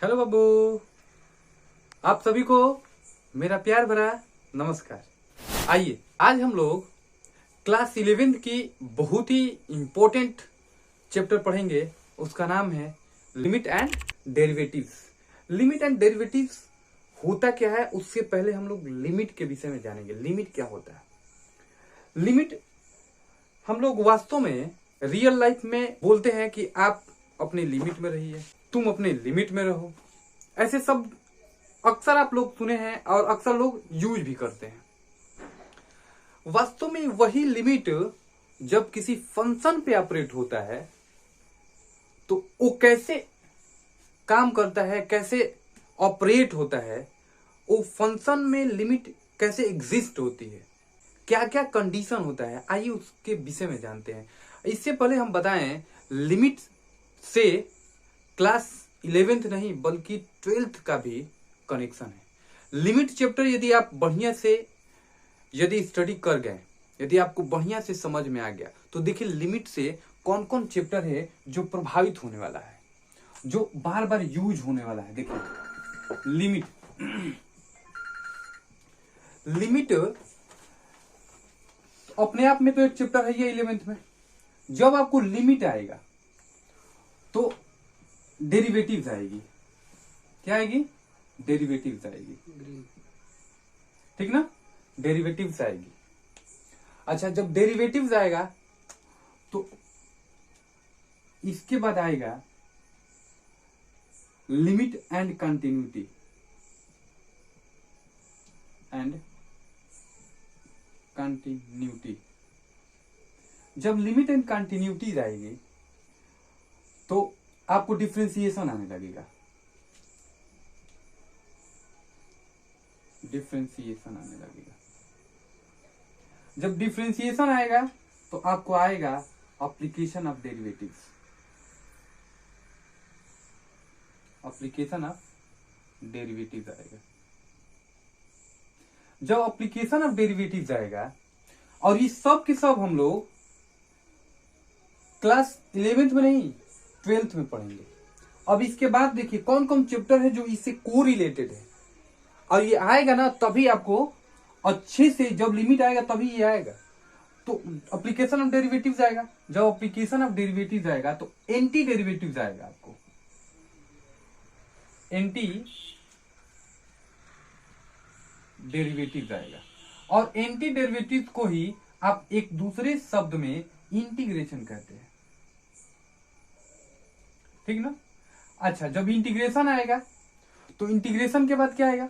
Hello बाबू, आप सभी को मेरा प्यार भरा नमस्कार। आइए आज हम लोग क्लास 11 की बहुत ही इम्पोर्टेंट चैप्टर पढ़ेंगे। उसका नाम है limit and derivatives. Limit and derivatives होता क्या है, उससे पहले हम लोग लिमिट के विषय में जानेंगे। लिमिट क्या होता है? लिमिट हम लोग वास्तव में रियल लाइफ में बोलते हैं कि आप अपने लिमिट में रहिए, तुम अपने लिमिट में रहो। ऐसे सब अक्सर आप लोग सुने हैं और अक्सर लोग यूज भी करते हैं। वास्तव में वही लिमिट जब किसी फंक्शन पे ऑपरेट होता है तो वो कैसे काम करता है, कैसे ऑपरेट होता है, वो फंक्शन में लिमिट कैसे एग्जिस्ट होती है, क्या क्या कंडीशन होता है, आइए उसके विषय में जानते हैं। इससे पहले हम बताएं, लिमिट से क्लास 11th नहीं बल्कि 12th का भी कनेक्शन है। लिमिट चैप्टर यदि आप बढ़िया से यदि स्टडी कर गए, यदि आपको बढ़िया से समझ में आ गया, तो देखिए लिमिट से कौन कौन चैप्टर है जो प्रभावित होने वाला है, जो बार बार यूज होने वाला है। देखिए लिमिट लिमिट अपने आप में तो एक चैप्टर है ये 11th में। जब आपको लिमिट आएगा तो डेरिवेटिव्स आएगी। क्या आएगी? डेरिवेटिव्स आएगी, ठीक ना? डेरिवेटिव्स आएगी। अच्छा, जब डेरिवेटिव्स आएगा तो इसके बाद आएगा लिमिट एंड कंटिन्यूटी। जब लिमिट एंड कंटिन्यूटी आएगी तो आपको डिफरेंशिएशन आने लगेगा। डिफरेंशिएशन आने लगेगा। जब डिफरेंशिएशन आएगा तो आपको आएगा application of derivatives. Application of derivatives आएगा। जब एप्लीकेशन ऑफ डेरिवेटिव्स आएगा, और ये सब के सब हम लोग क्लास 11th में नहीं 12th में पढ़ेंगे। अब इसके बाद देखिए कौन कौन चैप्टर है जो इससे को रिलेटेड है, और ये आएगा ना तभी आपको अच्छे से, जब लिमिट आएगा तभी ये आएगा। तो एप्लीकेशन ऑफ डेरिवेटिव्स आएगा। जब एप्लीकेशन ऑफ डेरिवेटिव्स आएगा तो एंटी डेरिवेटिव्स आएगा। आपको एंटी डेरिवेटिव्स आएगा, और एंटी डेरिवेटिव्स को ही आप एक दूसरे शब्द में इंटीग्रेशन कहते हैं, ठीक ना? अच्छा, जब इंटीग्रेशन आएगा तो इंटीग्रेशन के बाद क्या आएगा?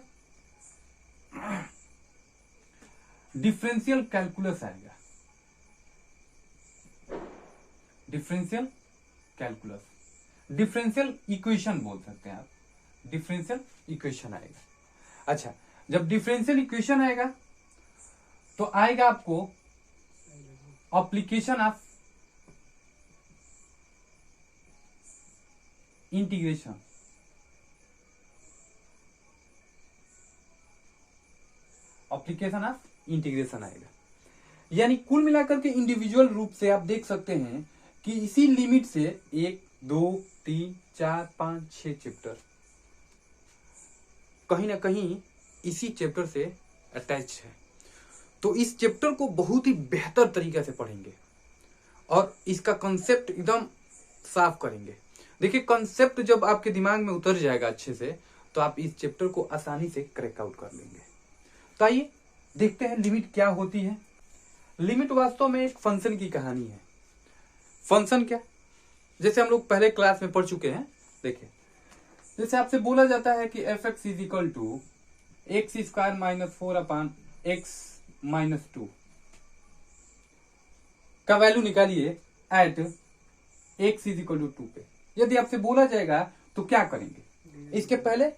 डिफरेंशियल कैलकुलस आएगा। डिफरेंशियल कैलकुलस, डिफरेंशियल इक्वेशन बोल सकते हैं आप। डिफरेंशियल इक्वेशन आएगा। अच्छा, जब डिफरेंशियल इक्वेशन आएगा तो आएगा आपको application of integration. Application of integration आएगा। यानी कुल मिलाकर के इंडिविजुअल रूप से आप देख सकते हैं कि इसी लिमिट से 1 2 3 4 5 6 चैप्टर कहीं ना कहीं इसी चैप्टर से अटैच है। तो इस चैप्टर को बहुत ही बेहतर तरीके से पढ़ेंगे और इसका कंसेप्ट एकदम साफ करेंगे। देखिए कंसेप्ट जब आपके दिमाग में उतर जाएगा अच्छे से, तो आप इस चैप्टर को आसानी से क्रैक आउट कर लेंगे। तो आइए देखते हैं लिमिट क्या होती है। लिमिट वास्तव में एक फंक्शन की कहानी है। फंक्शन क्या? जैसे हम लोग पहले क्लास में पढ़ चुके हैं। देखिए, जैसे आपसे बोला जाता है कि f x is equal to x square minus 4 upon x minus 2 का वैल्यू निकालिए at x is equal to 2 पे। यदि आपसे बोला जाएगा तो क्या करेंगे? इसके पहले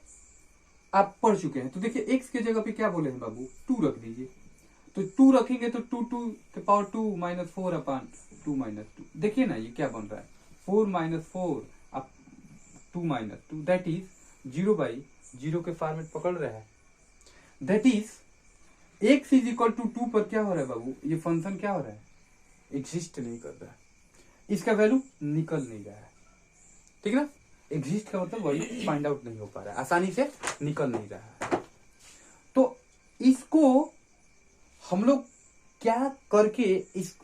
आप पढ़ चुके हैं, तो देखिए एक्स की जगह पे क्या बोले हैं बाबू? 2 रख दीजिए। तो 2 रखेंगे तो 2 के पावर 2 माइनस 4 अपॉन 2 माइनस 2। देखिए ना ये क्या बन रहा है? 4 minus 4 up 2 minus 2, that is 0/0 के फॉर्मेट पकड़ रहा है। That is x is equal to 2 पर क्या हो रहा है बाबू? ये फंक्शन क्या हो रहा है? एग्जिस्ट नहीं कर रहा है, इसका वैल्यू निकल नहीं रहा है, ठीक ना? एग्जिस्ट का मतलब वही फाइंड आउट नहीं हो पा रहा है, आसानी से निकल नहीं रहा है। तो इसको हम लोग क्या करके इस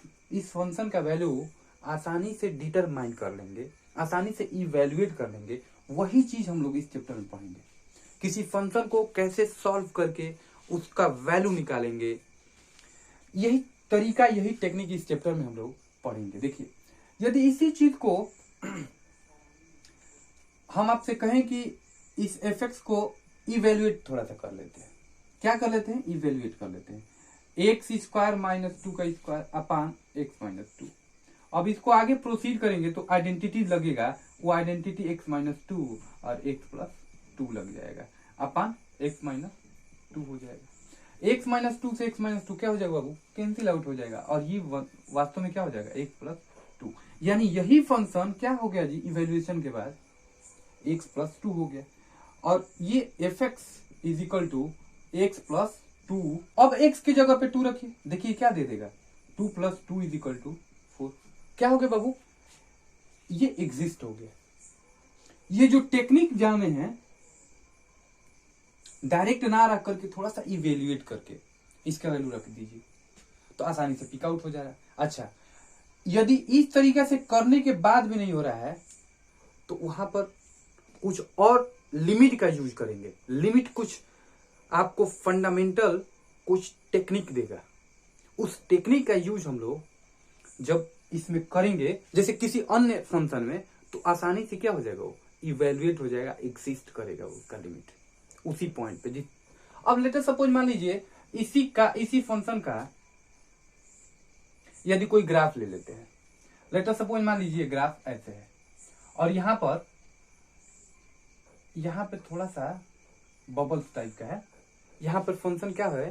फंक्शन का वैल्यू आसानी से डिटरमाइन कर लेंगे, आसानी से इवेल्युएट कर लेंगे, वही चीज हम लोग इस चैप्टर में पढ़ेंगे। किसी फंक्शन को कैसे सॉल्व करके उसका वैल्यू निकालेंगे, यही तरीका, यही टेक्निक इस चैप्टर में हम लोग पढ़ेंगे। देखिए, यदि इसी चीज को हम आपसे कहें कि इस एफएक्स को इवेल्युएट थोड़ा सा कर लेते हैं, क्या कर लेते हैं, इवेल्युएट कर लेते हैं। एक्स स्क्वायर माइनस 2 का स्क्वायर अपान एक्स माइनस 2। अब इसको आगे प्रोसीड करेंगे तो आइडेंटिटी लगेगा, वो आइडेंटिटी एक्स माइनस 2 और एक्स प्लस 2 लग जाएगा, अपान एक्स माइनस 2 हो जाएगा। एक्स माइनस 2 से एक्स माइनस 2 क्या हो जाएगा बाबू, कैंसिल आउट हो जाएगा, और ये वास्तव में क्या हो जाएगा, एक्स प्लस 2। यानी यही फंक्शन क्या हो गया जी, इवेल्युएशन के बाद एक्स प्लस 2 हो गया, और ये f x is equal to x plus 2। अब एक्स की जगह पे 2 रखिए, देखिए क्या दे देगा, 2 प्लस 2 इज इक्वल टू 4। क्या हो गया बाबू, ये एग्जिस्ट हो गया। ये जो टेक्निक जाने हैं, डायरेक्ट ना रख करके थोड़ा सा इवेल्युएट करके इसका वैल्यू रख दीजिए तो आसानी से पिक आउट हो जा रहा है। अच्छा, यदि इस तरीके से करने के बाद भी नहीं हो रहा है तो वहां पर कुछ और लिमिट का यूज करेंगे। लिमिट कुछ आपको फंडामेंटल कुछ टेक्निक देगा, उस टेक्निक का यूज हम लोग जब इसमें करेंगे, जैसे किसी अन्य फंक्शन में, तो आसानी से क्या हो जाएगा, वो इवेल्युएट हो जाएगा, एग्जिस्ट करेगा उसका लिमिट उसी पॉइंट पे। अब लेटर सपोज मान लीजिए इसी फंक्शन का यदि कोई ग्राफ ले लेते हैं, लेटर सपोज मान लीजिए ग्राफ ऐसे है, और यहां पे थोड़ा सा बबल्स टाइप का है, यहां पर फंक्शन क्या है,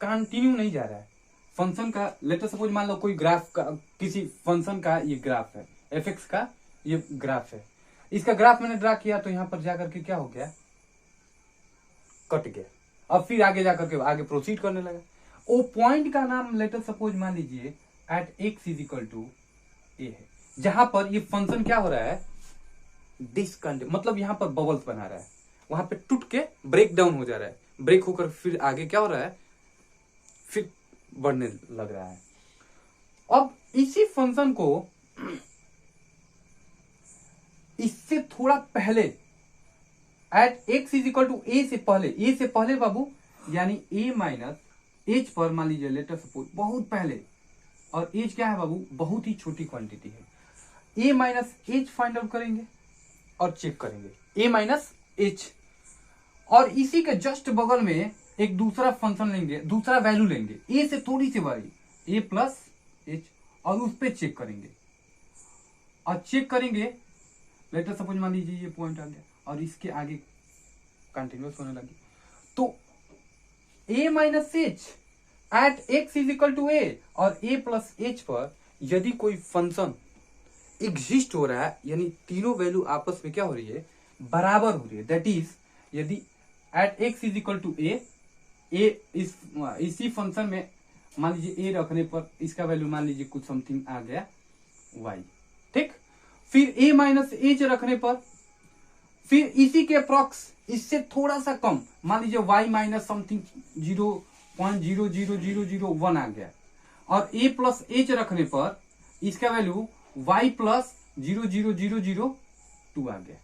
कंटिन्यू नहीं जा रहा है फंक्शन का। लेटर सपोज मान लो कोई ग्राफ का, किसी फंक्शन का ये ग्राफ है, एफ एक्स का ये ग्राफ है, इसका ग्राफ मैंने ड्रा किया तो यहां पर जाकर के क्या हो गया, कट गया। अब फिर आगे जाकर के आगे प्रोसीड करने लगा। वो पॉइंट का नाम लेटर सपोज मान लीजिए at x is equal to a है, जहां पर ये फंक्शन क्या हो रहा है, डिसकंटिन्यू, मतलब यहां पर बबल्स बना रहा है, वहां पे टूट के ब्रेक डाउन हो जा रहा है, ब्रेक होकर फिर आगे क्या हो रहा है, फिर बढ़ने लग रहा है। अब इसी फंक्शन को इससे थोड़ा पहले at x is equal to a से पहले बाबू, यानी ए माइनस एच पर मान लीजिए लेटर सपोज बहुत पहले, और एच क्या है बाबू, बहुत ही छोटी क्वांटिटी है, ए माइनस एच फाइंड आउट करेंगे और चेक करेंगे, ए माइनस एच, और इसी के जस्ट बगल में एक दूसरा फंक्शन लेंगे, दूसरा वैल्यू लेंगे ए से थोड़ी सी बड़ी, ए प्लस एच, और उस पर चेक करेंगे, और चेक करेंगे लेटर सपोज मान लीजिए ये पॉइंट आ गया, और इसके आगे कंटिन्यूस होने लगी, तो a minus h at x is equal to a और ए प्लस एच पर यदि कोई फंक्शन एग्जिस्ट हो रहा है, यानी तीनों वैल्यू आपस में क्या हो रही है, बराबर हो रही है, दैट इज यदि at x is equal to a इसी फंक्शन में मान लीजिए ए रखने पर इसका वैल्यू मान लीजिए कुछ समथिंग आ गया वाई, ठीक, फिर ए माइनस एच रखने पर फिर इसी के अप्रॉक्स इससे थोड़ा सा कम मान लीजिए y माइनस समथिंग 0.00001 आ गया, और a प्लस एच रखने पर इसका वैल्यू y प्लस 0.0002 आ गया।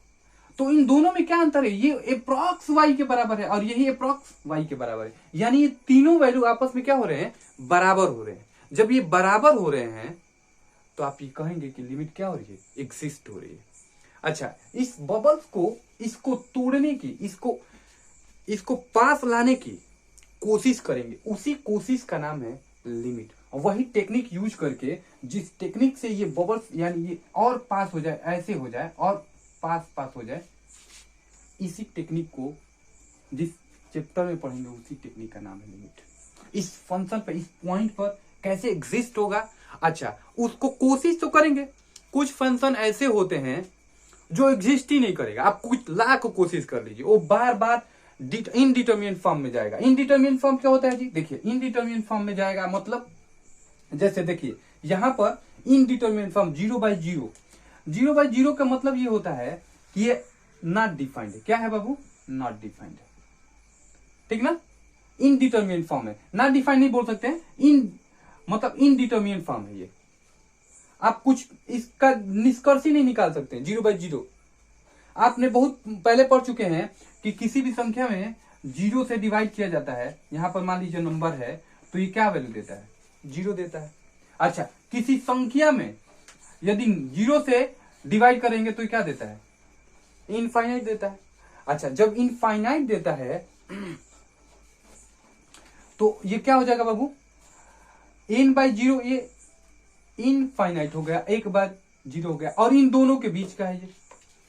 तो इन दोनों में क्या अंतर है, ये अप्रॉक्स y के बराबर है और यही अप्रॉक्स y के बराबर है, यानी ये तीनों वैल्यू आपस में क्या हो रहे हैं, बराबर हो रहे हैं। जब ये बराबर हो रहे हैं तो आप ये कहेंगे कि लिमिट क्या हो रही है, एग्जिस्ट हो रही है। अच्छा, इस बबल्स को, इसको तोड़ने की, इसको पास लाने की कोशिश करेंगे, उसी कोशिश का नाम है लिमिट। और वही टेक्निक यूज करके, जिस टेक्निक से ये बबल्स यानी ये और पास हो जाए, ऐसे हो जाए और पास हो जाए, इसी टेक्निक को जिस चैप्टर में पढ़ेंगे उसी टेक्निक का नाम है लिमिट। इस फंक्शन पे, इस पॉइंट पर कैसे एग्जिस्ट होगा, अच्छा उसको कोशिश तो करेंगे। कुछ फंक्शन ऐसे होते हैं जो एग्जिस्ट ही नहीं करेगा, आप कुछ लाख कोशिश कर लीजिए, वो बार बार इनडिटरमिनेट फॉर्म में जाएगा। इनडिटरमिनेट फॉर्म क्या होता है जी, देखिए इनडिटरमिनेट फॉर्म में जाएगा मतलब, जैसे देखिए यहां पर इनडिटरमिनेट फॉर्म 0/0, 0/0 का मतलब ये होता है कि ये नॉट डिफाइंड है। क्या है बाबू? नॉट डिफाइंड है, ठीक ना। इनडिटर्मिनेट फॉर्म है, नॉट डिफाइंड नहीं बोल सकते हैं, मतलब इनडिटर्मिनेट फॉर्म है ये। आप कुछ इसका निष्कर्ष ही नहीं निकाल सकते। 0/0 आपने बहुत पहले पढ़ चुके हैं कि किसी भी संख्या में 0 से डिवाइड किया जाता है। यहां पर मान लीजिए नंबर है, तो ये क्या वैल्यू देता है? 0 देता है। अच्छा, किसी संख्या में यदि 0 से डिवाइड करेंगे तो क्या देता है? इनफाइनाइट देता है। अच्छा, जब इनफाइनाइट देता है तो ये क्या हो जाएगा बाबू? n/0 ये इनफाइनाइट हो गया, एक बार 0 हो गया, और इन दोनों के बीच का है ये,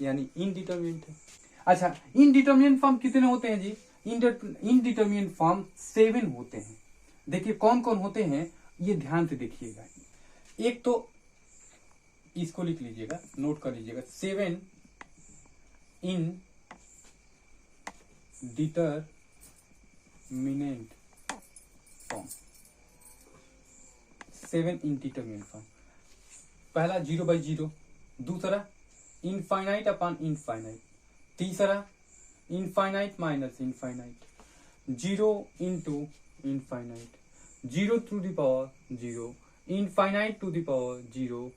यानी इनडिटर्मिनेंट है। अच्छा, इनडिटर्मिनेंट फॉर्म कितने होते हैं जी? इनडिटर्मिनेंट फॉर्म 7 होते हैं। देखिए कौन कौन होते हैं, ये ध्यान से देखिएगा। एक तो इसको लिख लीजिएगा, नोट कर लीजिएगा, 7 इनडिटर्मिनेंट फॉर्म। 7 indeterminate form. पहला 0/0, दूसरा इनफाइनाइट अपॉन इनफाइनाइट, तीसरा infinite minus infinite, 0 into infinite, 0 to the power 0, infinite to the power 0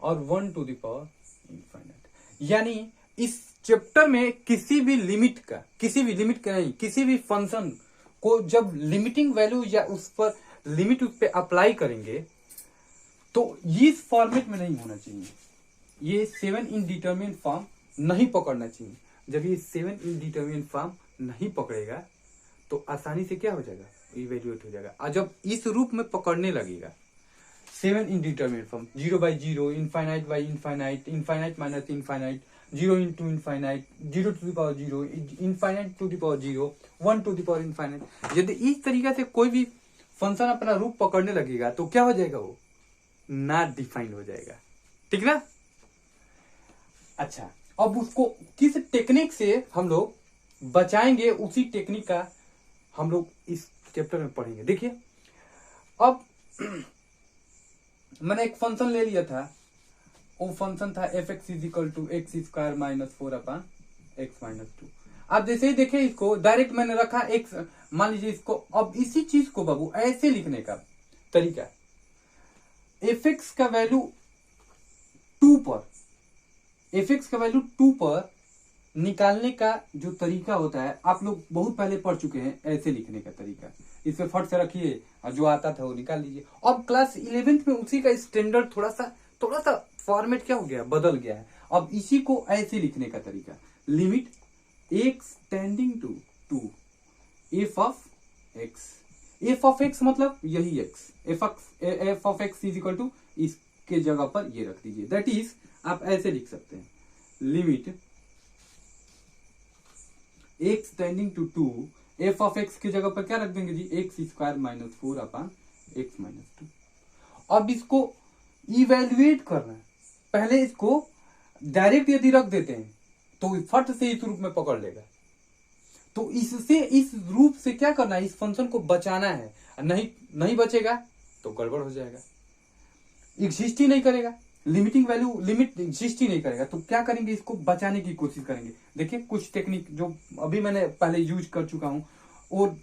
और 1 टू द पावर इनफाइनाइट। यानी इस चैप्टर में किसी भी लिमिट का नहीं, किसी भी फंक्शन को जब लिमिटिंग वैल्यू या उस पर लिमिट उस पर अप्लाई करेंगे तो इस फॉर्मेट में नहीं होना चाहिए। ये 7 इनडिटर्मिनेंट फॉर्म नहीं पकड़ना चाहिए। जब ये 7 इनडिटर्मिनेंट फॉर्म नहीं पकड़ेगा तो आसानी से क्या हो जाएगा? इवेल्युएट हो जाएगा। और जब इस रूप में पकड़ने लगेगा 7 indeterminate form, 0/0, infinite by infinite, infinite minus infinite, 0 into infinite, 0 to the power 0, infinite to the power 0, 1 to the power infinite. यदि इस तरीके से कोई भी फंक्शन अपना रूप पकड़ने लगेगा तो क्या हो जाएगा? वो नॉट डिफाइंड हो जाएगा, ठीक ना। अच्छा, अब उसको किस टेक्निक से हम लोग बचाएंगे, उसी टेक्निक का हम लोग इस चैप्टर में पढ़ेंगे। देखिए, अब मैंने एक फंक्शन ले लिया था, वो फंक्शन था f(x = x² - 4 / x - 2। आप जैसे ही देखे इसको डायरेक्ट मैंने रखा x, मान लीजिए इसको, अब इसी चीज को बाबू ऐसे लिखने का तरीका, f(x) का वैल्यू 2 पर निकालने का जो तरीका होता है, आप लोग बहुत पहले पढ़ चुके हैं। ऐसे लिखने का तरीका इसे फट से रखिए और जो आता था वो निकाल लीजिए। अब क्लास 11th में उसी का स्टैंडर्ड थोड़ा सा फॉर्मेट क्या हो गया? बदल गया है। अब इसी को ऐसे लिखने का तरीका, limit x tending to 2 f of x मतलब यही x, f ऑफ x = इसके जगह पर ये रख दीजिए। दैट इज, आप ऐसे लिख सकते हैं, limit x tending to 2, f of x की जगह पर क्या रख देंगे जी? x² - 4 / x - 2। अब इसको इवेल्युएट करना है। पहले इसको डायरेक्ट यदि रख देते हैं तो फट से इस रूप में पकड़ लेगा। तो इससे, इस रूप से क्या करना है? इस फंक्शन को बचाना है। नहीं बचेगा तो गड़बड़ हो जाएगा, एग्जिस्ट ही नहीं करेगा, लिमिटिंग वैल्यू, लिमिट एग्जिस्ट ही नहीं करेगा। तो क्या करेंगे? इसको बचाने की कोशिश करेंगे। देखिए कुछ टेक्निक जो अभी मैंने पहले यूज कर चुका हूं, और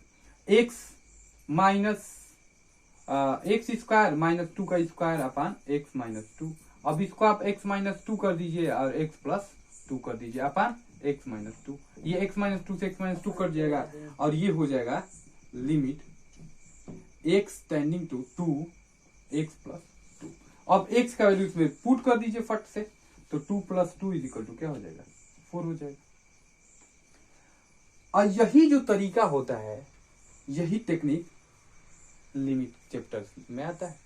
x - 2 का स्क्वायर अपॉन x - 2। अब इसको आप x - 2 कर दीजिए और x + 2 कर दीजिए अपॉन x - 2। ये x - 2 से x - 2 कट जाएगा और ये हो जाएगा limit x tending to 2 x + 2। अब x का वैल्यू इसमें पुट कर दीजिए फट से, तो 2 + 2 = क्या हो जाएगा? 4 हो जाएगा। और यही जो तरीका होता है, यही टेक्निक लिमिट चैप्टर में आता है।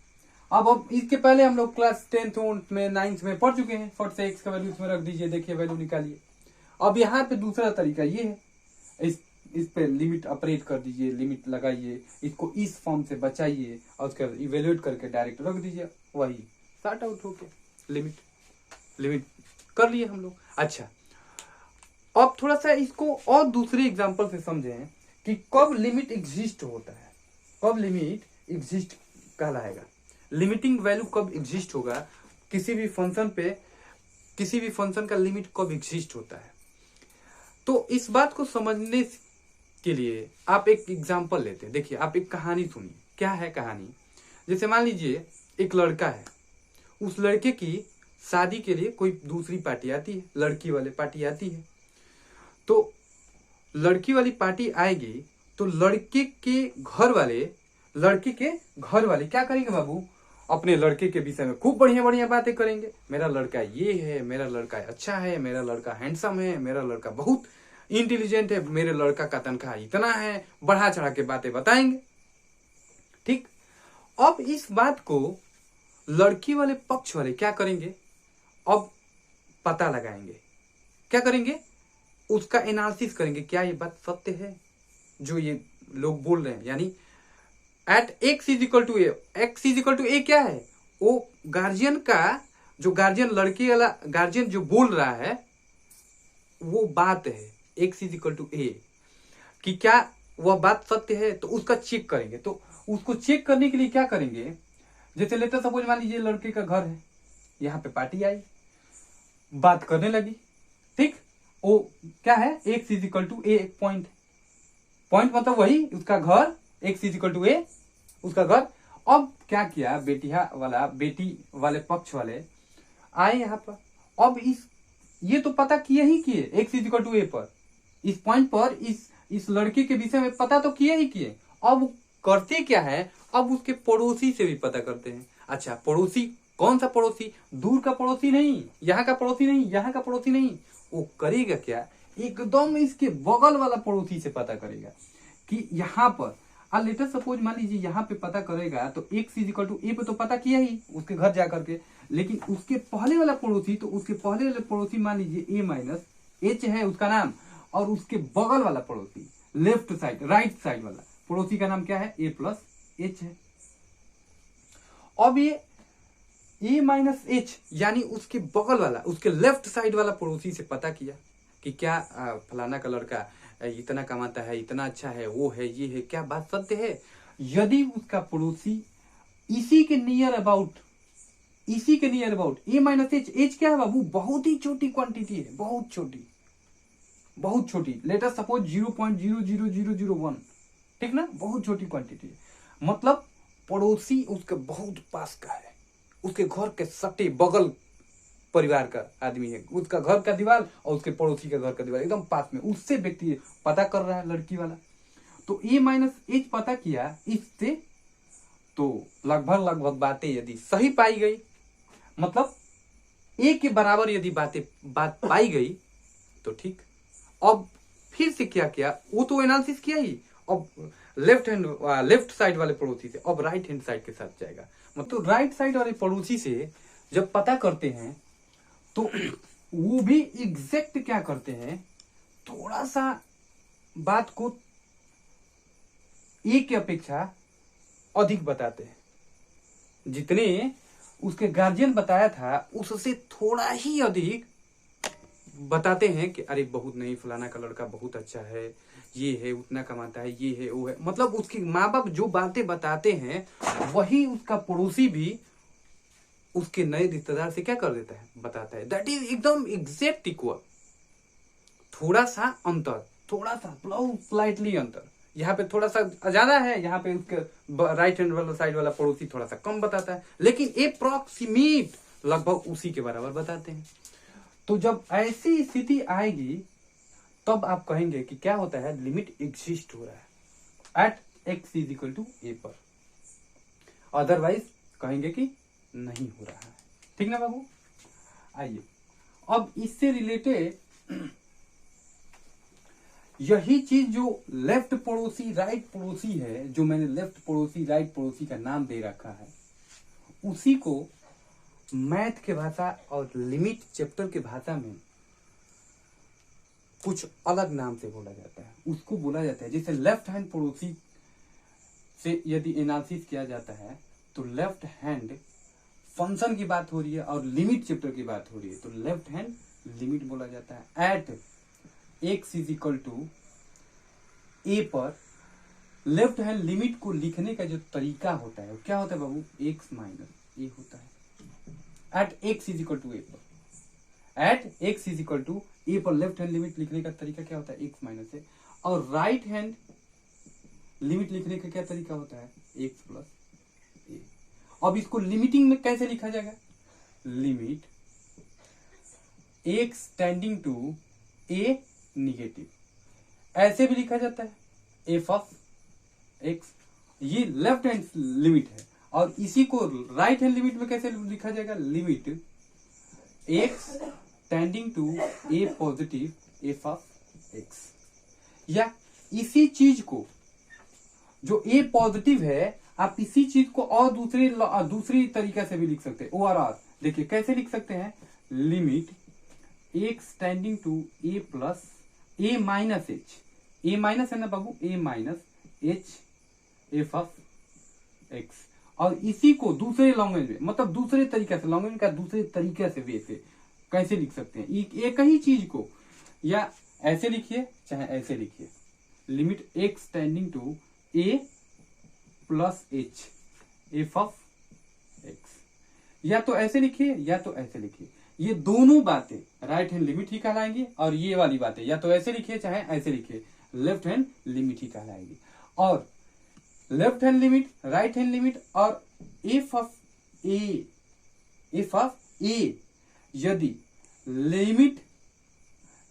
अब इसके पहले हम लोग क्लास 10th में 9th में पढ़ चुके हैं। फट से x का वैल्यू इसमें रख दीजिए, देखिए वैल्यू निकालिए। अब यहाँ पे दूसरा तरीका ये है, इस पे लिमिट ऑपरेट कर दीजिए, लिमिट लगाइए, इसको इस फॉर्म से बचाइए और उसके बाद इवेल्युएट करके डायरेक्ट रख दीजिए, वही सॉर्ट आउट हो गया। लिमिट कर लिए हम लोग। अच्छा, अब थोड़ा सा इसको और दूसरे एग्जांपल से समझें कि कब लिमिट एग्जिस्ट होता है, कब लिमिट एग्जिस्ट कहलाएगा। लिमिटिंग वैल्यू कब एग्जिस्ट होगा किसी भी फंक्शन पे? किसी भी फंक्शन का लिमिट कब एग्जिस्ट होता है। तो इस बात को समझने के लिए आप एक एग्जांपल लेते हैं। देखिए, आप एक कहानी सुनिए। क्या है कहानी? जैसे मान लीजिए एक लड़का है, उस लड़के की शादी के लिए कोई दूसरी पार्टी आती है, लड़की वाले पार्टी आती है। तो लड़की वाली पार्टी आएगी तो लड़के के घर वाले क्या करेंगे बाबू? अपने लड़के के विषय में खूब बढ़िया बढ़िया बातें करेंगे। मेरा लड़का ये है, मेरा लड़का अच्छा है, मेरा लड़का हैंडसम है, मेरा लड़का बहुत इंटेलिजेंट है, मेरे लड़का का तनख्वाह इतना है, बढ़ा चढ़ा के बातें बताएंगे। ठीक। अब इस बात को लड़की वाले पक्ष वाले क्या करेंगे? अब पता लगाएंगे। क्या करेंगे? उसका एनालिसिस करेंगे, क्या ये बात सत्य है जो ये लोग बोल रहे हैं। यानी at x is equal to a, x is equal to a क्या है? वो गार्जियन का, जो गार्जियन लड़की वाला गार्जियन जो बोल रहा है वो बात है एक्स इज इक्वल टू ए, कि क्या वह बात सत्य है। तो उसका चेक करेंगे। तो उसको चेक करने के लिए क्या करेंगे? जैसे लेते सपोज मान लीजिए लड़के का घर है, यहाँ पे पार्टी आई, बात करने लगी। ठीक। वो क्या है? एक्स इज इक्वल टू ए, एक पॉइंट मतलब वही उसका घर, एक्स इज इक्वल टू ए उसका घर। अब क्या किया? बेटी वाले पक्ष वाले आए यहाँ पर। अब ये तो पता किए ही किए x is equal to a पर, इस पॉइंट पर इस लड़के के विषय में पता तो किए ही किए। अब करते क्या है? अब उसके पड़ोसी से भी पता करते हैं। अच्छा, पड़ोसी कौन सा पड़ोसी? दूर का पड़ोसी नहीं, यहाँ का पड़ोसी नहीं, यहाँ का पड़ोसी नहीं। वो करेगा क्या? एकदम इसके बगल वाला पड़ोसी से पता करेगा कि यहाँ पर लेटर सपोज मान लीजिए यहाँ पे पता करेगा तो एक्स इज इक्वल टू ए पे तो पता किया ही उसके घर जाकर के। लेकिन उसके पहले वाला पड़ोसी, तो उसके पहले वाले पड़ोसी मान लीजिए ए माइनस एच है उसका नाम, और उसके बगल वाला पड़ोसी लेफ्ट साइड, राइट साइड वाला पड़ोसी का नाम क्या है? ए प्लस एच है। अब ये ए माइनस एच यानी उसके बगल वाला, उसके लेफ्ट साइड वाला पड़ोसी से पता किया कि क्या फलाना का लड़का इतना कमाता है, इतना अच्छा है, वो है, ये है, क्या बात सत्य है? यदि उसका पड़ोसी इसी के near about A minus H क्या है बाबू? बहुत ही छोटी क्वांटिटी है, बहुत छोटी। लेट अस सपोज 0.00001, ठीक ना? बहुत छोटी क्वांटिटी है। मतलब पड़ोसी उसके बहुत पास का है, उसके घर के सटे बगल परिवार का आदमी है, उसका घर का दीवार और उसके पड़ोसी का घर का दीवार एकदम पास में, उससे व्यक्ति पता कर रहा है लड़की वाला। तो ए माइनस एच पता किया इससे, तो लगभग बातें यदि सही पाई गई, मतलब ए के बराबर यदि बात पाई गई तो ठीक। अब फिर से क्या किया? वो तो एनालिसिस किया ही। अब लेफ्ट साइड वाले पड़ोसी से अब राइट हैंड साइड के साथ जाएगा। मतलब राइट साइड वाले पड़ोसी से जब पता करते हैं तो वो भी एग्जैक्ट क्या करते हैं? थोड़ा सा बात को ए की अपेक्षा अधिक बताते हैं। जितने उसके गार्जियन बताया था उससे थोड़ा ही अधिक बताते हैं कि अरे बहुत नहीं, फलाना का लड़का बहुत अच्छा है, ये है, उतना कमाता है, ये है, वो है। मतलब उसके माँ बाप जो बातें बताते हैं वही उसका पड़ोसी भी उसके नए रिश्तेदार से क्या कर देता है? बताता है। दैट इज एकदम एग्जैक्ट इक्वल। थोड़ा सा अंतर, थोड़ा सा स्लाइटली अंतर, यहाँ पे थोड़ा सा ज्यादा है, यहाँ पे उसके राइट हैंड वाला साइड वाला पड़ोसी थोड़ा सा कम बताता है, लेकिन अप्रॉक्सीमेट लगभग उसी के बराबर बताते हैं। तो जब ऐसी स्थिति आएगी तब आप कहेंगे कि क्या होता है? लिमिट एग्जिस्ट हो रहा है at x is equal to a पर। अदरवाइज कहेंगे कि नहीं हो रहा है। ठीक ना बाबू? आइए अब इससे रिलेटेड यही चीज जो लेफ्ट पड़ोसी राइट पड़ोसी है, जो मैंने लेफ्ट पड़ोसी राइट पड़ोसी का नाम दे रखा है, उसी को मैथ के भाषा और लिमिट चैप्टर के भाषा में कुछ अलग नाम से बोला जाता है। उसको बोला जाता है, जैसे लेफ्ट हैंड पड़ोसी से यदि एनालिसिस किया जाता है तो लेफ्ट हैंड फंक्शन की बात हो रही है और लिमिट चैप्टर की बात हो रही है, तो लेफ्ट हैंड लिमिट बोला जाता है। At x is equal to a पर लेफ्ट हैंड लिमिट को लिखने का जो तरीका होता है वो क्या होता है बाबू? एक्स माइनस ए होता है at x is equal to a पर। At x is equal to a पर लेफ्ट हैंड लिमिट लिखने का तरीका क्या होता है, एक्स माइनस ए, और राइट हैंड लिमिट लिखने का क्या तरीका होता है, एक्स प्लस ए। अब इसको लिमिटिंग में कैसे लिखा जाएगा, limit x tending to a negative, ऐसे भी लिखा जाता है एफ ऑफ एक्स, ये लेफ्ट हैंड लिमिट है। और इसी को राइट हैंड लिमिट में कैसे लिखा जाएगा, limit x tending to a positive f of x. या इसी चीज को जो ए पॉजिटिव है, आप इसी चीज को और दूसरी तरीके से भी लिख सकते हैं, ओ आर आर। देखिए कैसे लिख सकते हैं, limit x tending to a plus a minus h, a minus है ना बाबू, a minus h f of x. और इसी को दूसरे लैंग्वेज में, मतलब दूसरे तरीके से, लैंग्वेज का दूसरे तरीके से वे से कैसे लिख सकते हैं, एक ही चीज को या ऐसे लिखिए चाहे ऐसे लिखिए, limit x tending to a plus h f of x, या तो ऐसे लिखिए या तो ऐसे लिखिए। ये दोनों बातें राइट हैंड लिमिट ही कहलाएंगी, और ये वाली बातें या तो ऐसे लिखिए चाहे ऐसे लिखिए, लेफ्ट हैंड लिमिट ही कहलाएगी। और left hand limit, right hand limit और एफ ऑफ ए यदि limit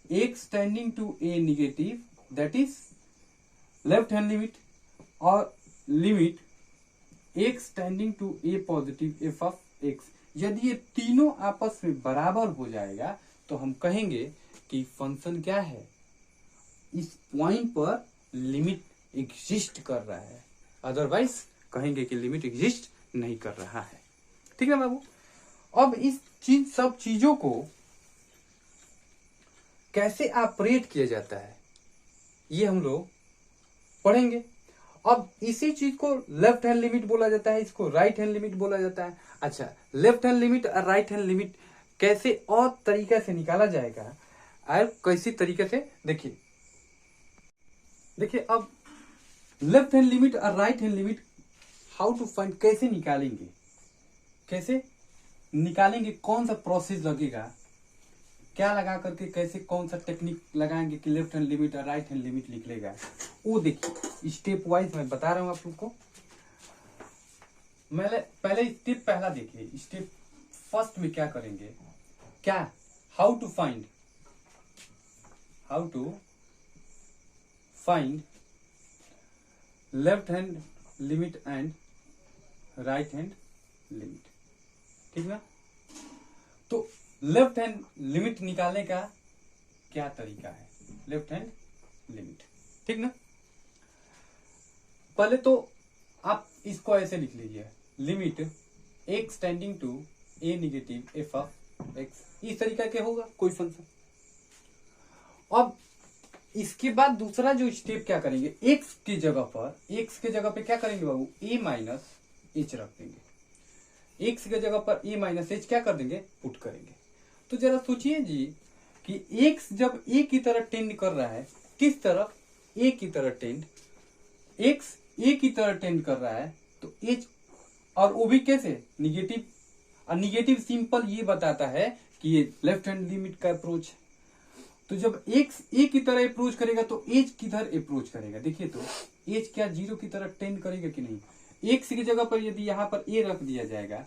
x tending to a negative, that is left hand limit, और limit x tending to a positive f of x, यदि ये तीनों आपस में बराबर हो जाएगा तो हम कहेंगे कि फंक्शन क्या है, इस पॉइंट पर लिमिट एग्जिस्ट कर रहा है, अदरवाइज कहेंगे कि लिमिट एग्जिस्ट नहीं कर रहा है। ठीक है बाबू। अब इस सब चीजों को कैसे ऑपरेट किया जाता है ये हम लोग पढ़ेंगे। अब इसी चीज को लेफ्ट हैंड लिमिट बोला जाता है, इसको राइट हैंड लिमिट बोला जाता है। अच्छा, लेफ्ट हैंड लिमिट और राइट हैंड लिमिट कैसे और तरीके से निकाला जाएगा, और कैसी तरीके से, देखिए अब लेफ्ट हैंड लिमिट और right hand limit how to find, कैसे निकालेंगे, कौन सा प्रोसेस लगेगा, क्या लगा करके, कैसे कौन सा टेक्निक लगाएंगे कि लेफ्ट हैंड लिमिट और राइट हैंड लिमिट निकलेगा, वो देखिए स्टेप वाइज मैं बता रहा हूं आप लोग को। पहले स्टेप पहला देखिए, स्टेप फर्स्ट में क्या करेंगे, क्या, how to find left hand limit and right hand limit, ठीक ना। तो लेफ्ट हैंड लिमिट निकालने का क्या तरीका है, लेफ्ट हैंड लिमिट, ठीक ना। पहले तो आप इसको ऐसे लिख लीजिए, limit x tending to a negative f of x, इस तरीका के होगा कोई फंक्शन। अब इसके बाद दूसरा जो स्टेप क्या करेंगे, एक्स के जगह पे क्या करेंगे बाबू, ए माइनस एच रख देंगे, एक्स के जगह पर ए माइनस एच क्या कर देंगे, पुट करेंगे। तो जरा सोचिए जी कि एक्स जब ए की तरफ टेंड कर रहा है, किस तरफ, ए की तरफ टेंड, एक्स ए की तरफ टेंड कर रहा है, तो एच, और वो भी कैसे, निगेटिव। और निगेटिव सिंपल ये बताता है कि ये लेफ्ट हैंड लिमिट का अप्रोच है। तो जब एक्स ए की तरह अप्रोच करेगा तो एच किधर अप्रोच करेगा, देखिए तो एच क्या जीरो की तरफ टेंड करेगा कि नहीं। एक्स की जगह पर यदि यहाँ पर ए रख दिया जाएगा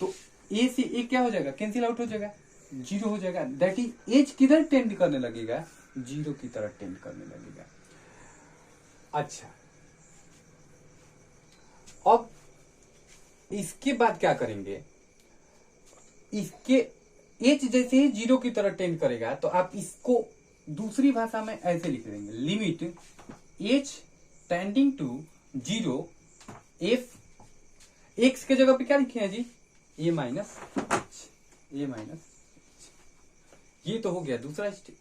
तो ए से ए क्या हो जाएगा, कैंसिल आउट हो जाएगा, जीरो हो जाएगा। दैट इज एच किधर टेंड करने लगेगा, जीरो की तरफ टेंड करने लगेगा। अच्छा, अब इसके बाद क्या करेंगे, इसके एच जैसे ही जीरो की तरह टेंड करेगा तो आप इसको दूसरी भाषा में ऐसे लिख देंगे, limit h tending to zero f, x के जगह पे क्या लिखे हैं जी, ए माइनस एच। ये तो हो गया दूसरा स्टेप।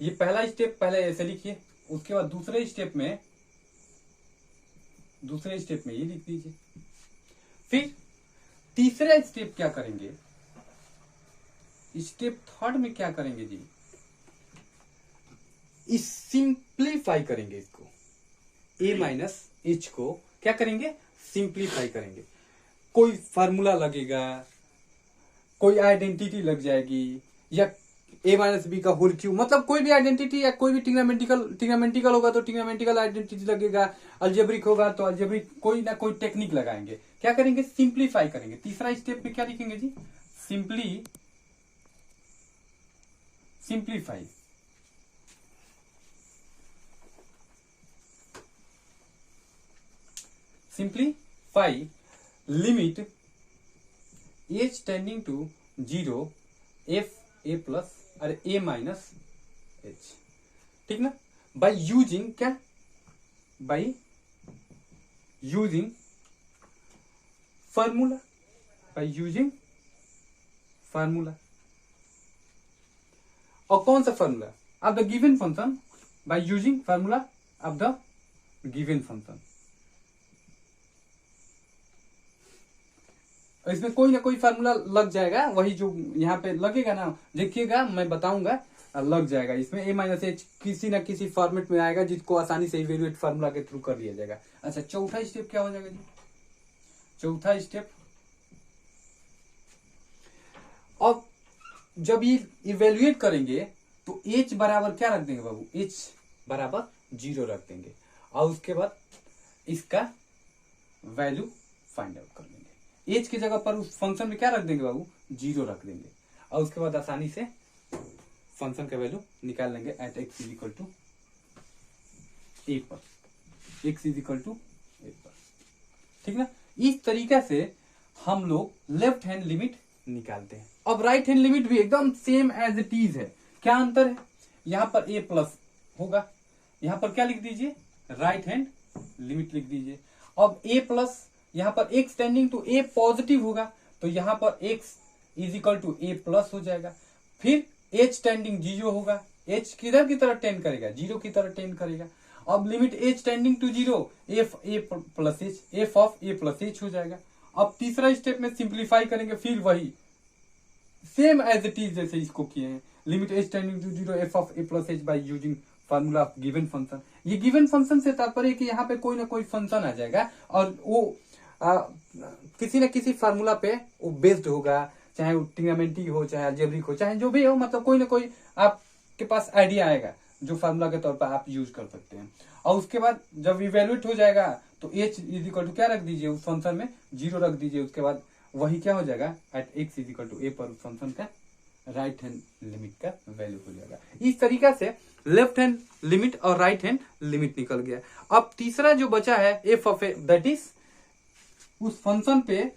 ये पहला स्टेप पहले ऐसे लिखिए, उसके बाद दूसरे स्टेप में ये लिख दीजिए। फिर तीसरा स्टेप क्या करेंगे, स्टेप थर्ड में क्या करेंगे जी, इस सिंप्लीफाई करेंगे, इसको ए माइनस एच को क्या करेंगे, सिंप्लीफाई करेंगे। कोई फार्मूला लगेगा, कोई आइडेंटिटी लग जाएगी, या ए माइनस बी का होल क्यूब, मतलब कोई भी आइडेंटिटी या कोई भी ट्रिग्नोमेट्रिकल होगा तो ट्रिग्नोमेट्रिकल आइडेंटिटी लगेगा, अल्जेब्रिक होगा तो अल्जेब्रिक कोई ना कोई टेक्निक लगाएंगे। क्या करेंगे? सिंप्लीफाई करेंगे। तीसरा स्टेप में क्या लिखेंगे जी? Simplify. Simplify limit h tending to 0 f a plus अरे ए माइनस एच, ठीक ना। बाय यूजिंग क्या? By using formula, by using formula. और कौन सा formula? Of the given function, by using formula of the given function. इसमें कोई ना कोई फार्मूला लग जाएगा, वही जो यहाँ पे लगेगा ना, देखिएगा मैं बताऊंगा, लग जाएगा। इसमें ए माइनस एच किसी ना किसी फॉर्मेट में आएगा, जिसको आसानी से इवेल्युएट फार्मूला के थ्रू कर लिया जाएगा। अच्छा, चौथा स्टेप क्या हो जाएगा जी? चौथा स्टेप, अब जब ये इवेल्युएट करेंगे तो एच बराबर क्या रख देंगे बाबू? एच बराबर 0 रख देंगे, और उसके बाद इसका वैल्यू फाइंड आउट कर लेंगे। एच की जगह पर उस फंक्शन में क्या रख देंगे बाबू? 0 रख देंगे, और उसके बाद आसानी से फंक्शन का वैल्यू निकाल लेंगे at x is equal to a पर, x is equal to a पर, ठीक ना। इस तरीके से हम लोग लेफ्ट हैंड लिमिट निकालते हैं। अब राइट हैंड लिमिट भी एकदम सेम एज इट इज है। क्या अंतर है? यहां पर ए प्लस होगा, यहां पर क्या लिख दीजिए? राइट हैंड लिमिट लिख दीजिए। अब ए प्लस, यहां पर x tending to a positive होगा, तो यहां पर x is equal to a plus हो जाएगा। फिर एच टेंडिंग 0 होगा, एच किधर की तरह टेंड करेगा? 0 की तरह टेंड करेगा। अब limit h tending to 0 f a plus h, f of a plus h हो जाएगा। अब तीसरा स्टेप में सिंप्लीफाई करेंगे, फिर वही सेम एज इट इज जैसे इसको किए हैं। Limit h tending to 0 f of a plus h by using formula of given function. ये गिवन फंक्शन से तात्पर्य कि यहाँ पे कोई ना कोई फंक्शन आ जाएगा, और वो किसी न किसी फार्मूला पे वो बेस्ड होगा, चाहे वो ट्रिग्नोमेट्री हो, चाहे अलजेब्रिक हो, चाहे जो भी हो, मतलब कोई ना कोई आपके पास आइडिया आएगा जो फार्मूला के तौर पर आप यूज कर सकते हैं। और उसके बाद जब इवेल्युएट हो जाएगा तो एच इज इक्वल टू क्या रख दीजिए? उस फंक्शन में 0 रख दीजिए। उसके बाद वही क्या हो जाएगा? At x is equal to a पर फंक्शन का राइट हैंड लिमिट का वैल्यू हो जाएगा। इस तरीका से लेफ्ट हैंड लिमिट और राइट हैंड लिमिट निकल गया। अब तीसरा जो बचा है f of a, that is उस फंक्शन पे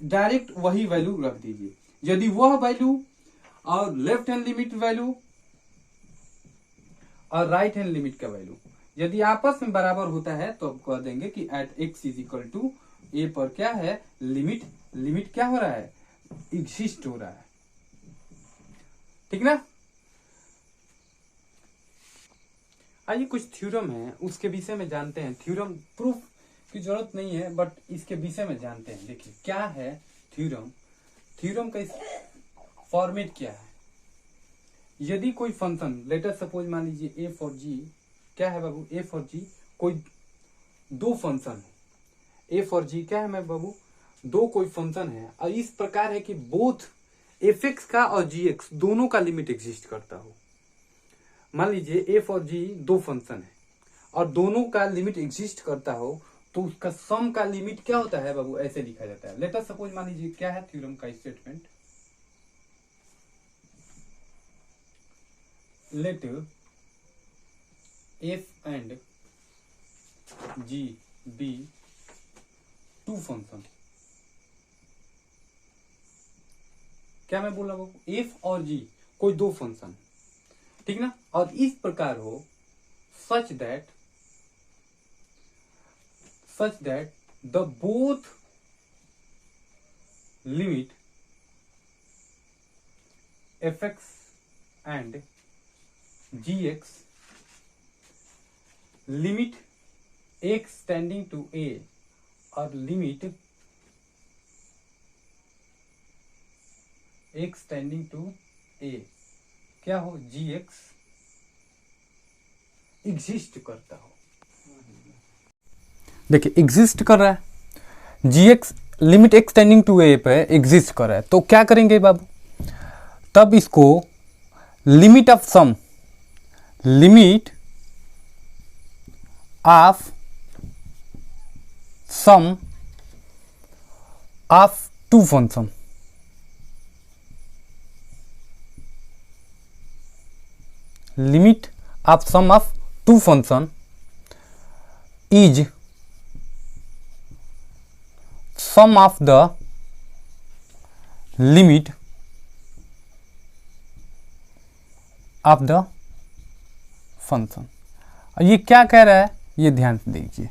डायरेक्ट वही वैल्यू रख दीजिए। यदि वह वैल्यू और लेफ्ट हैंड लिमिट वैल्यू और राइट हैंड लिमिट का वैल्यू यदि आपस में बराबर होता है तो आप कह देंगे कि at x is equal to a पर क्या है? लिमिट क्या हो रहा है? एग्जिस्ट हो रहा है, ठीक ना। आइए कुछ थ्योरम है उसके विषय में जानते हैं। थ्योरम प्रूफ की जरूरत नहीं है, बट इसके विषय में जानते हैं। देखिए क्या है थ्योरम। थ्योरम का फॉर्मेट क्या है? यदि कोई फंक्शन, लेटर सपोज मान लीजिए एफ और जी, क्या है बाबू? एफ और जी कोई दो फंक्शन है। एफ और जी क्या है मैं बाबू? दो कोई फंक्शन है, और इस प्रकार है कि बोथ एफ एक्स का और जी एक्स दोनों का लिमिट एग्जिस्ट करता हो। मान लीजिए एफ और जी दो फंक्शन है और दोनों का लिमिट एग्जिस्ट करता हो, तो उसका सम का लिमिट क्या होता है बाबू? ऐसे लिखा जाता है। लेटर सपोज मान लीजिए क्या है थ्योरम का statement? Let f and g be two function. क्या मैं बोल रहा हूं? एफ और जी कोई दो फंक्शन, ठीक ना। और इस प्रकार हो such that the both limit f x and g x, limit x tending to a और limit x tending to a क्या हो? जी एक्स एग्जिस्ट करता हो। देखिए एग्जिस्ट कर रहा है, जी एक्स लिमिट एक्सटेंडिंग टू ए पे एग्जिस्ट कर रहा है, तो क्या करेंगे बाबू, तब इसको limit of sum, limit of sum of two function, limit of sum of two function is sum of the limit of the function। ये क्या कह रहा है, ये ध्यान से देखिए,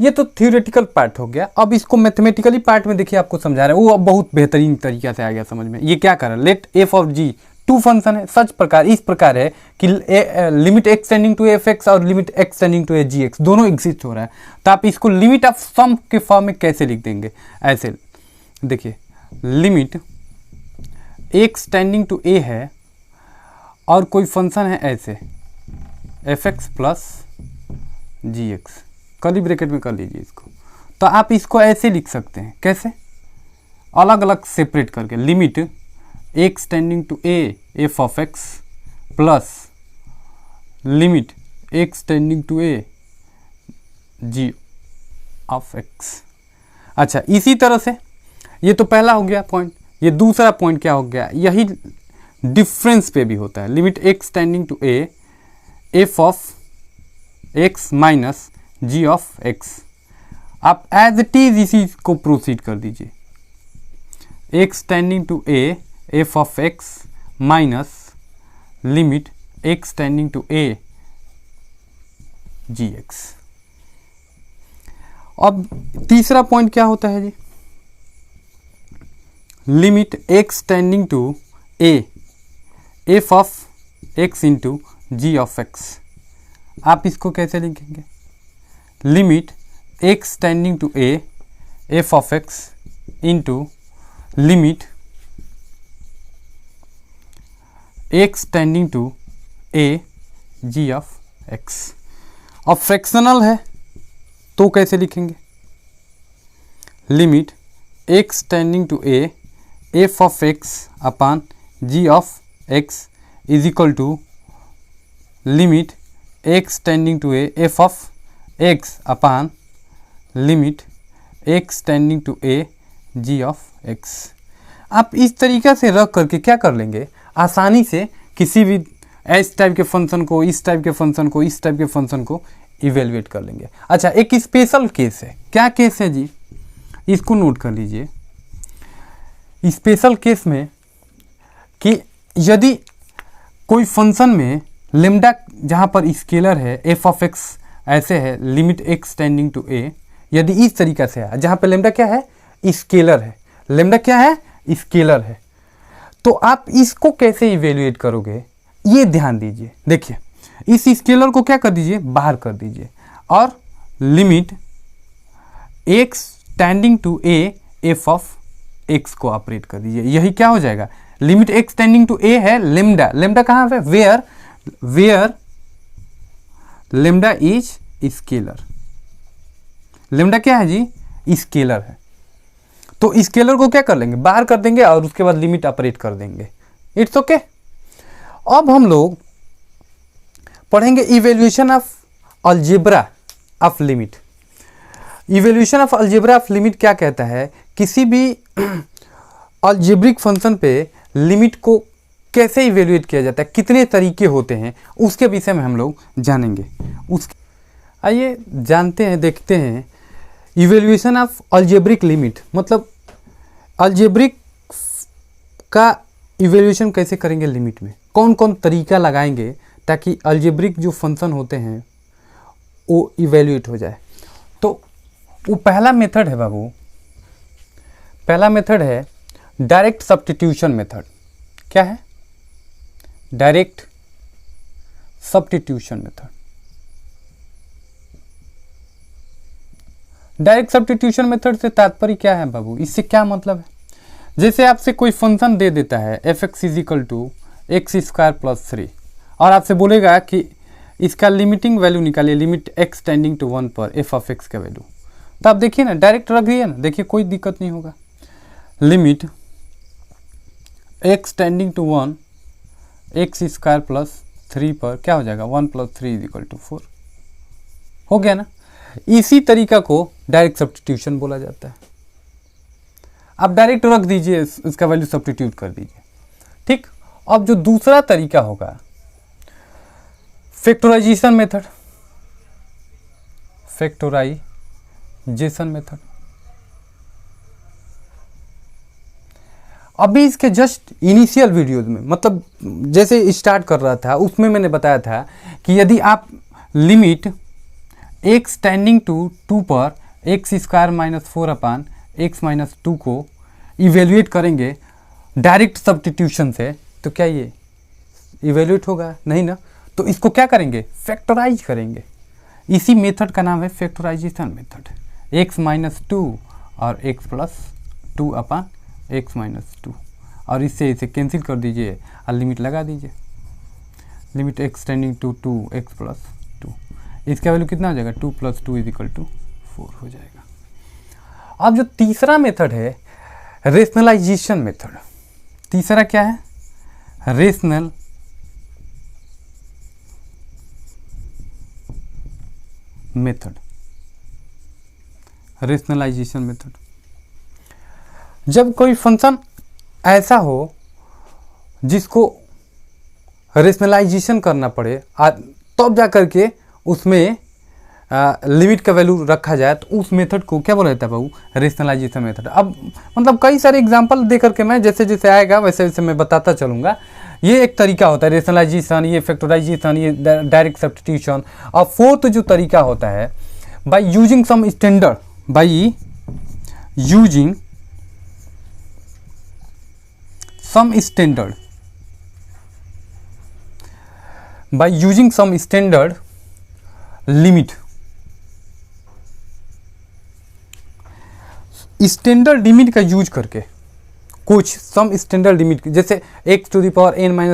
ये तो थ्योरेटिकल पार्ट हो गया। अब इसको मैथमेटिकली पार्ट में देखिए, आपको समझा रहे हैं, वो अब बहुत बेहतरीन तरीका से आ गया समझ में। ये क्या कर रहा है, let f of g two function है, सच प्रकार इस प्रकार है कि limit x tending to f x और limit x tending to a g x दोनों एग्जिस्ट हो रहा है, तो आप इसको लिमिट ऑफ सम के फॉर्म में कैसे लिख देंगे, ऐसे देखिए, लिमिट एक्सटेंडिंग टू ए है और कोई फंक्शन है ऐसे एफ एक्स प्लस जी एक्स, कर्ली ब्रैकेट में कर लीजिए इसको, तो आप इसको ऐसे लिख सकते हैं, कैसे, अलग अलग सेपरेट करके, limit x tending to a f of x plus limit x tending to a g of x. अच्छा, इसी तरह से ये तो पहला हो गया पॉइंट, ये दूसरा पॉइंट क्या हो गया, यही डिफरेंस पे भी होता है, limit x tending to a f of x minus g of x. आप एज इट इज इसी को प्रोसीड कर दीजिए, x tending to a f of x minus limit x tending to a g x. अब तीसरा पॉइंट क्या होता है जी, limit x tending to a f of x into g of x. आप इसको कैसे लिखेंगे, limit x tending to a f of x into limit x tending to a g of x. अब फ्रैक्शनल है तो कैसे लिखेंगे, limit x tending to a f of x upon g of x is equal to limit x tending to a f of x upon limit x tending to a g of x. आप इस तरीक़ा से रख करके क्या कर लेंगे, आसानी से किसी भी इस टाइप के फंक्शन को, इस टाइप के फंक्शन को, इस टाइप के फंक्शन को इवेलुएट कर लेंगे। अच्छा, एक स्पेशल केस है, क्या केस है जी, इसको नोट कर लीजिए। स्पेशल केस में कि यदि कोई फंक्शन में लेम्डा जहाँ पर स्केलर है एफ ऑफ एक्स ऐसे है, लिमिट एक्सटेंडिंग टू ए, यदि इस तरीक़ा से है जहाँ पर लेम्डा क्या है, स्केलर है, लेम्डा क्या है, स्केलर है, तो आप इसको कैसे इवेल्युएट करोगे, ये ध्यान दीजिए। देखिए, इस स्केलर को क्या कर दीजिए, बाहर कर दीजिए और limit x tending to a f of x को ऑपरेट कर दीजिए। यही क्या हो जाएगा, limit x tending to a है लेम्डा, लेम्डा कहाँ पे, where lambda is scalar, lambda क्या है जी, स्केलर है, तो स्केलर को क्या कर लेंगे, बाहर कर देंगे और उसके बाद लिमिट ऑपरेट कर देंगे। It's okay. अब हम लोग पढ़ेंगे evaluation of algebra of limit. Evaluation of algebra of limit क्या कहता है, किसी भी अलजेब्रिक फंक्शन पे लिमिट को कैसे इवेल्युएट किया जाता है, कितने तरीके होते हैं, उसके विषय में हम लोग जानेंगे। आइए जानते हैं, देखते हैं इवेल्यूशन ऑफ अलजेब्रिक लिमिट, मतलब अलजेब्रिक का इवेल्यूशन कैसे करेंगे लिमिट में, कौन कौन तरीका लगाएंगे ताकि अलजेब्रिक जो फंक्शन होते हैं वो इवेल्यूएट हो जाए। तो वो पहला मेथड है बाबू, पहला मेथड है डायरेक्ट सब्स्टिट्यूशन मेथड। क्या है, direct substitution method. Direct substitution method से तात्पर्य क्या है बाबू, इससे क्या मतलब है, जैसे आपसे कोई फंक्शन दे देता है f x is equal to x square plus 3 और आपसे बोलेगा कि इसका लिमिटिंग वैल्यू निकालिए, लिमिट एक्स टेंडिंग टू 1 पर एफ ऑफ एक्स का वैल्यू, तो आप देखिए ना, डायरेक्ट रख दिए ना, देखिए कोई दिक्कत नहीं होगा। Limit x tending to 1 x square plus 3 पर क्या हो जाएगा, 1 + 3 = 4 हो गया ना। इसी तरीका को डायरेक्ट सब्स्टिट्यूशन बोला जाता है। आप डायरेक्ट रख दीजिए, इसका वैल्यू सब्स्टिट्यूट कर दीजिए, ठीक। अब जो दूसरा तरीका होगा फैक्टराइजेशन मेथड, फैक्टराइजेशन मेथड। अभी इसके जस्ट इनिशियल वीडियोज में, मतलब जैसे स्टार्ट कर रहा था उसमें मैंने बताया था कि यदि आप लिमिट x टेंडिंग टू 2 पर एक्स स्क्वायर माइनस 4/x-2 को इवेल्युएट करेंगे डायरेक्ट सब्स्टिट्यूशन से, तो क्या ये इवेल्युएट होगा? नहीं ना। तो इसको क्या करेंगे, फैक्टराइज करेंगे। इसी मेथड का नाम है फैक्टराइजेशन मेथड। x-2 और x + 2/x-2, और इससे इसे कैंसिल कर दीजिए और लिमिट लगा दीजिए। Limit x tending to 2x + 2, इसका वैल्यू कितना हो जाएगा, 2 + 2 = 4 हो जाएगा। अब जो तीसरा मेथड है रेशनलाइजेशन मेथड, तीसरा क्या है, रेशनल मेथड, रेशनलाइजेशन मेथड। जब कोई फंक्शन ऐसा हो जिसको रेशनलाइजेशन करना पड़े तब जा करके उसमें लिमिट का वैल्यू रखा जाए, तो उस मेथड को क्या बोला जाता है बाबू, रेशनलाइजेशन मेथड। अब मतलब कई सारे एग्जांपल दे करके मैं जैसे जैसे आएगा वैसे वैसे मैं बताता चलूँगा। ये एक तरीका होता है रेशनलाइजेशन, ये फैक्टराइजेशन, ये डायरेक्ट सब्स्टिट्यूशन। और फोर्थ जो तरीका होता है by using some standard, by using some standard, by using some standard limit. Standard limit का यूज करके कुछ सम स्टैंडर्ड लिमिट, जैसे x⁻n-a⁴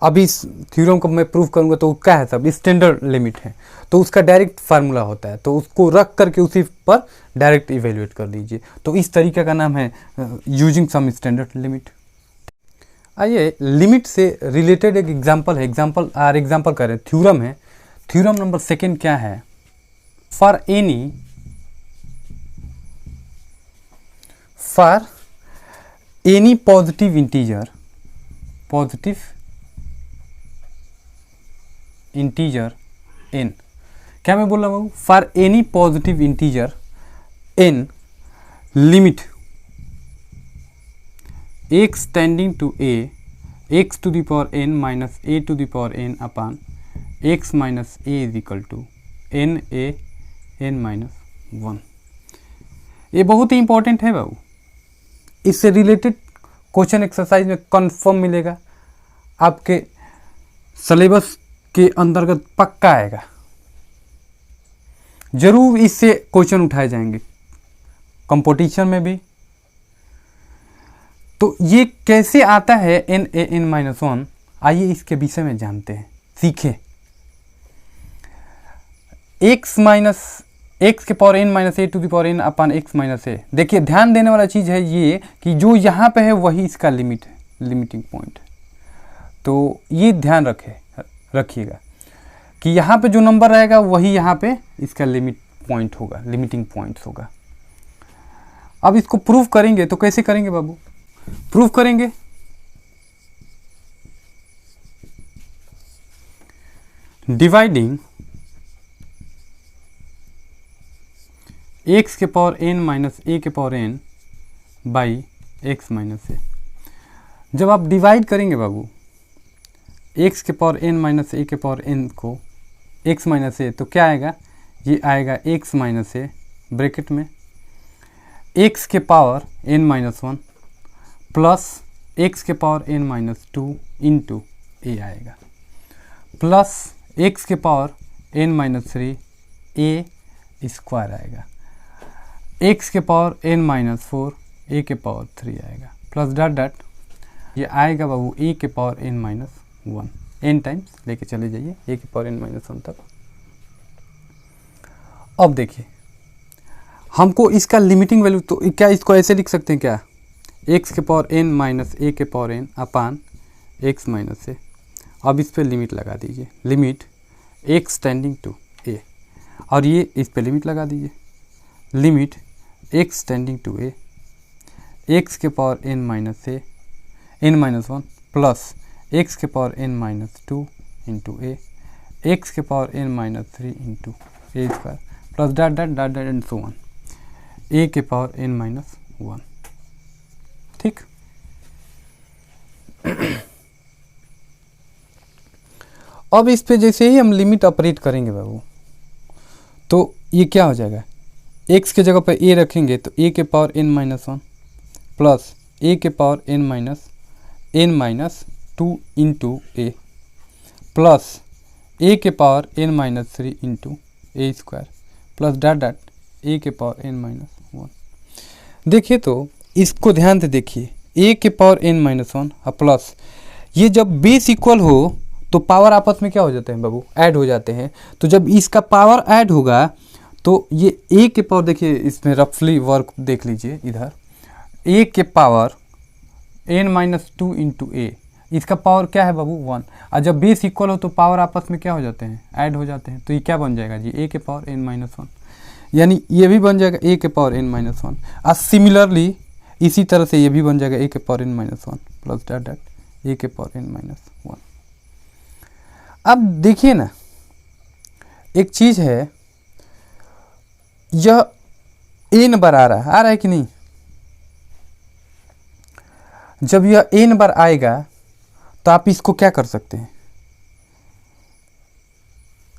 अभी इस थ्योरम को मैं प्रूव करूंगा तो क्या है, सब स्टैंडर्ड लिमिट है, तो उसका डायरेक्ट फार्मूला होता है, तो उसको रख करके उसी पर डायरेक्ट इवेल्युएट कर दीजिए। तो इस तरीके का नाम है यूजिंग सम स्टैंडर्ड लिमिट। आइए लिमिट से रिलेटेड एक एग्जांपल है, एग्जांपल कर रहे हैं, थ्योरम है। थ्योरम नंबर 2 क्या है, for any positive integer n, क्या मैं बोल रहा हूँ, for any positive integer n limit x tending to a x⁻n - a⁻x-a n(a)n-1। ये बहुत ही इंपॉर्टेंट है बाबू, इससे रिलेटेड क्वेश्चन एक्सरसाइज में कंफर्म मिलेगा, आपके सिलेबस के अंतर्गत पक्का आएगा, जरूर इससे क्वेश्चन उठाए जाएंगे कंपटीशन में भी। तो ये कैसे आता है n(a)n-1, आइए इसके विषय में जानते हैं, सीखें। x-n - a⁴ देखिए ध्यान देने वाला चीज़ है ये कि जो यहाँ पे है वही इसका लिमिटिंग पॉइंट है। तो ये ध्यान रखिएगा कि यहाँ पे जो नंबर रहेगा वही यहाँ पे इसका लिमिटिंग पॉइंट होगा। अब इसको प्रूव करेंगे तो कैसे करेंगे बाबू, प्रूव करेंगे dividing x⁻n - a⁴n by x-a। जब आप डिवाइड करेंगे बाबू x⁻n - a⁴n को x-a, तो क्या आएगा, ये आएगा x-a ब्रैकेट में x⁻n-1 plus x⁻n-2 into a आएगा, प्लस x⁻n-3 a² आएगा, x⁻n-4 a⁴ आएगा, प्लस डॉट ये आएगा बाबू a⁻n-1 n टाइम्स लेके चले जाइए a⁻n-1 तक। अब देखिए हमको इसका लिमिटिंग वैल्यू, तो क्या इसको ऐसे लिख सकते हैं क्या, एक्स के पावर एन माइनस ए के power n upon x minus a. अब इस पर लिमिट लगा दीजिए, limit x tending to a, और ये इस पर लिमिट लगा दीजिए, limit x tending to a, x के power n minus a n minus one plus x के power n minus two into a, x के power n minus three into a square plus dot dot dot dot and so on a के power n minus one. ठीक, अब इस पे जैसे ही हम limit operate करेंगे बाबू, तो ये क्या हो जाएगा, x के जगह पर a रखेंगे तो a के power n minus one plus a के power n minus two into A plus a के power n minus three into a square plus dot dot a के पावर n माइनस वन। देखिए तो इसको ध्यान से देखिए, a के power n minus one plus ये जब बेस इक्वल हो तो पावर आपस में क्या हो जाते हैं बाबू, ऐड हो जाते हैं। तो जब इसका पावर ऐड होगा तो ये a के पावर, देखिए इसमें रफली वर्क देख लीजिए इधर, a के power n minus two into a, इसका पावर क्या है बाबू वन, और जब बेस इक्वल हो तो पावर आपस में क्या हो जाते हैं, ऐड हो जाते हैं। तो ये क्या बन जाएगा जी, a के पावर n माइनस वन, यानी ये भी बन जाएगा a के पावर n माइनस वन, और सिमिलरली इसी तरह से ये भी बन जाएगा a के power n minus one plus dot dot a के पावर n माइनस वन। अब देखिए ना, एक चीज़ है, यह n बार आ रहा है कि नहीं, जब यह n बार आएगा तो आप इसको क्या कर सकते हैं,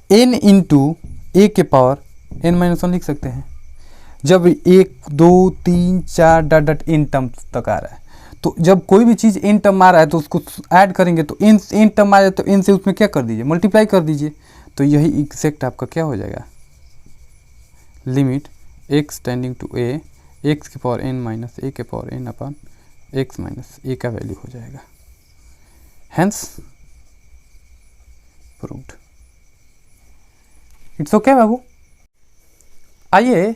n इंटू ए के पावर n माइनस वन लिख सकते हैं। जब 1 2 3 4 डॉट डॉट n टर्म तक आ रहा है, तो जब कोई भी चीज़ n टर्म आ रहा है तो उसको ऐड करेंगे, तो n टर्म आ जाए तो n से उसमें क्या कर दीजिए, मल्टीप्लाई कर दीजिए। तो यही एग्जैक्ट आपका क्या हो जाएगा, limit x tending to a, x के पावर n माइनस ए के power n upon x minus a का वैल्यू हो जाएगा। Hence proved. इट्स ओके बाबू। आइए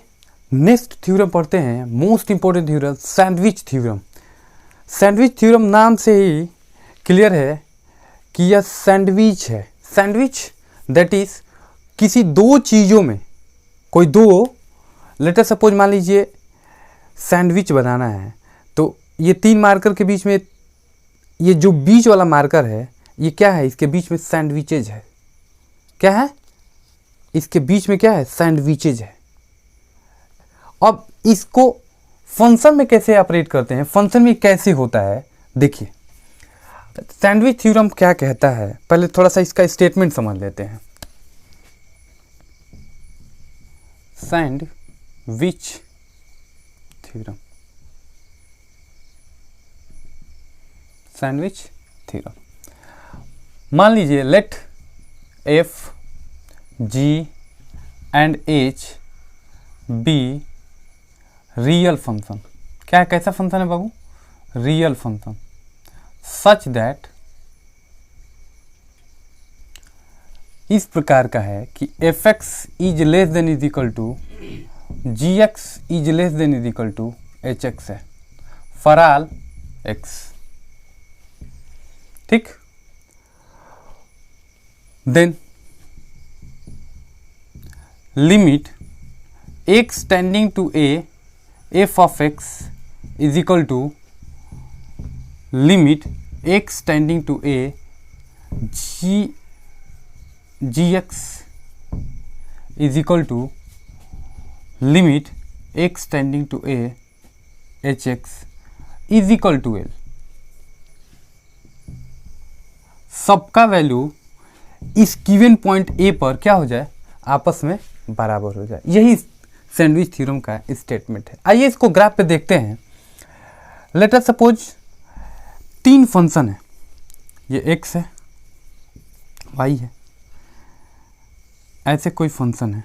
नेक्स्ट थ्योरम पढ़ते हैं, most important theorem, sandwich theorem. Sandwich theorem नाम से ही क्लियर है कि यह सैंडविच है। सैंडविच दैट इज किसी दो चीज़ों में, कोई दो, लेटर सपोज मान लीजिए सैंडविच बनाना है, तो ये तीन मार्कर के बीच में ये जो बीच वाला मार्कर है ये क्या है, इसके बीच में सैंडविचेज है। क्या है, इसके बीच में क्या है, सैंडविचेज है। अब इसको फंक्शन में कैसे ऑपरेट करते हैं, फंक्शन में कैसे होता है, देखिए सैंडविच थ्योरम क्या कहता है, पहले थोड़ा सा इसका स्टेटमेंट समझ लेते हैं। सैंडविच थ्योरम, सैंडविच थ्योरम, मान लीजिए let f g and h be real function. क्या है, कैसा फंक्शन है बाबू, रियल फंक्शन, सच दैट, इस प्रकार का है कि f x is less than is equal to g x is less than is equal to h x है फॉर ऑल एक्स। ठीक, then limit x tending to a f of x is equal to limit x tending to a gx is equal to limit x tending to a hx is equal to l। सबका value इस given point a पर क्या हो जाए, आपस में बराबर हो जाए। यही सैंडविच थ्योरम का स्टेटमेंट है। आइए इसको ग्राफ पे देखते हैं। लेट अस सपोज तीन फंक्शन है, ये x है, y है, ऐसे कोई फंक्शन है।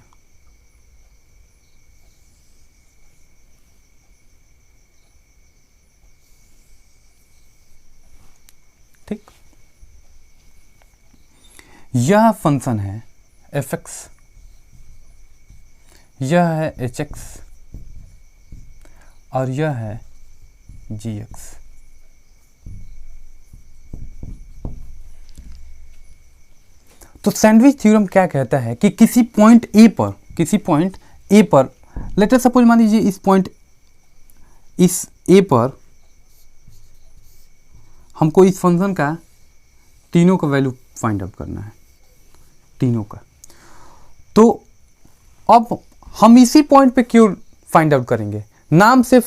ठीक, यह फंक्शन है f(x), यह है HX और यह है GX। तो सैंडविच थ्योरम क्या कहता है कि किसी पॉइंट ए पर लेट अस सपोज मान लीजिए इस ए पर हमको इस फंक्शन का तीनों का वैल्यू फाइंड आउट करना है, तीनों का। तो अब हम इसी पॉइंट पे क्यों फाइंड आउट करेंगे? नाम से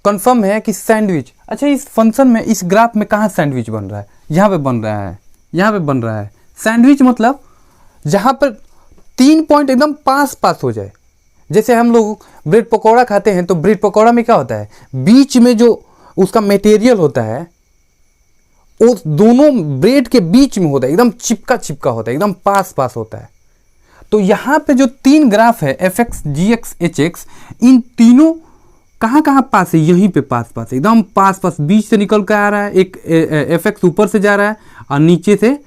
कंफर्म है कि सैंडविच, अच्छा इस फंक्शन में, इस ग्राफ में कहाँ सैंडविच बन रहा है? यहाँ पे बन रहा है, यहाँ पे बन रहा है। सैंडविच मतलब जहाँ पर 3 पॉइंट एकदम पास हो जाए। जैसे हम लोग ब्रेड पकौड़ा खाते हैं तो ब्रेड पकौड़ा में क्या होता है, बीच में जो उसका मटेरियल होता है वो दोनों ब्रेड के बीच में होता है, एकदम चिपका होता है, एकदम पास होता है। तो यहाँ पे जो 3 ग्राफ है FX, GX, HX, इन तीनों कहाँ पास है? यहीं पे पास है, एकदम पास बीच से निकल कर आ रहा है। एक FX ऊपर से जा रहा है और नीचे से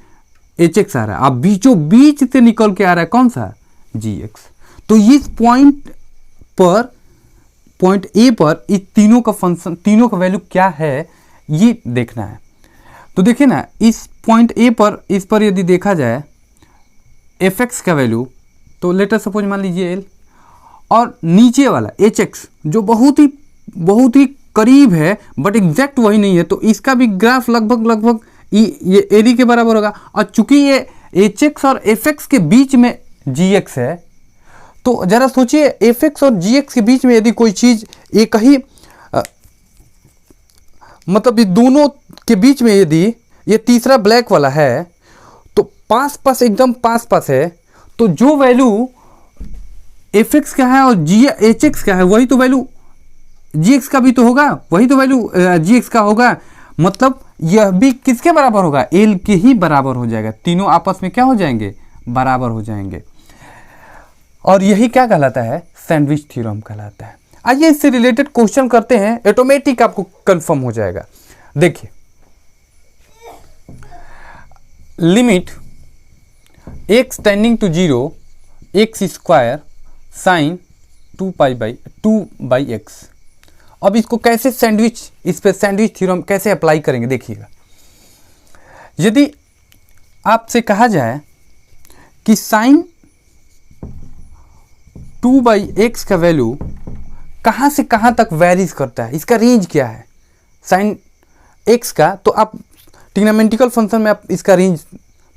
HX आ रहा है, अब बीचों बीच से निकल के आ रहा है कौन सा? GX। तो इस पॉइंट ए पर इस तीनों का फंक्शन, तीनों का वैल्यू क्या है ये देखना है। तो देखिए ना, इस पॉइंट ए पर, इस पर यदि देखा जाए FX का वैल्यू, तो लेट अस सपोज मान लीजिए L, और नीचे वाला HX जो बहुत ही करीब है बट एग्जैक्ट वही नहीं है, तो इसका भी ग्राफ लगभग ये LE के बराबर होगा। और चूंकि ये HX और FX के बीच में GX है, तो जरा सोचिए FX और GX के बीच में यदि कोई चीज एक ही मतलब ये दोनों के बीच में यदि ये तीसरा ब्लैक वाला है तो पास एकदम पास है, तो जो वैल्यू FX का है और HX का है वही तो वैल्यू GX का भी तो होगा, वही तो वैल्यू GX का होगा। मतलब यह भी किसके बराबर होगा? L के ही बराबर हो जाएगा। तीनों आपस में क्या हो जाएंगे? बराबर हो जाएंगे। और यही क्या कहलाता है? सैंडविच थ्योरम कहलाता है। आइए इससे रिलेटेड क्वेश्चन करते हैं, ऑटोमेटिक आपको कंफर्म हो जाएगा। देखिए, limit x tending to 0 x square sine 2/x। अब इसको कैसे इस पे सैंडविच थ्योरम कैसे अप्लाई करेंगे देखिएगा। यदि आपसे कहा जाए कि साइन 2/x का वैल्यू कहाँ से कहाँ तक वेरीज करता है, इसका रेंज क्या है साइन x का, तो आप ट्रिग्नोमेट्रिकल फंक्शन में आप इसका रेंज